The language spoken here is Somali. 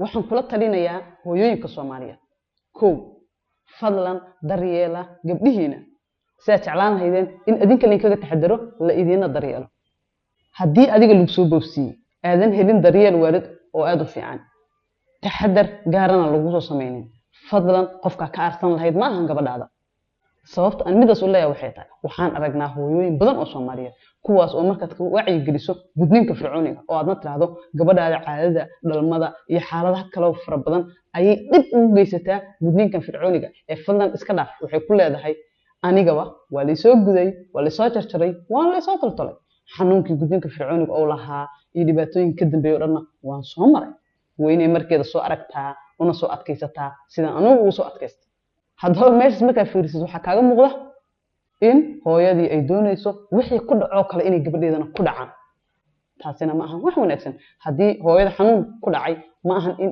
waxaan kula talinayaa hooyooyinka Soomaaliyeed kow fadlan daryeela gabdhihiina sidaa jeclaan lahaydeen in adinka linkaga taxadaro la idina daryeelo haddii adiga lagu soo boobsiiyey aadan helin daryeel waalid oo aad u fiican taxadar gaarana lagu soo sameeyay fadlan qofka ka arsan lahayd ma ahan gabadhaada sababta aan midaas u leeyahay waxay tahay waxaan aragnaa hooyooyin badan oo Soomaaliyeed kuwaas oo markaad ka wacyi geliso gudniinka fircooniga oo aad tiraahdo gabadhaada caadada dhalmada iyo xaaladaha kale oo fara badan ayay dib ugu geysataa gudniinka fircooniga ee fadlan iska dhaaf waxay ku leedahay anigaba waa la soo guday waa la soo jarjaray waa la soo toltolay xanuunkii gudniinka fircooniga oo lahaa iyo dhibaatooyinka ka dambeeyay dhanna waan soo maray weynay markeeda soo aragtaa una soo adkaysataa sida anigu ugu soo adkaystay haddaba meeshas markaa fiirisid waxaa kaaga muuqda in hooyadii ay doonayso wixii ku dhaco kale inay gabadheedana ku dhacaan taasina ma ahan wax wanaagsan haddii hooyada xanuun ku dhacay ma ahan in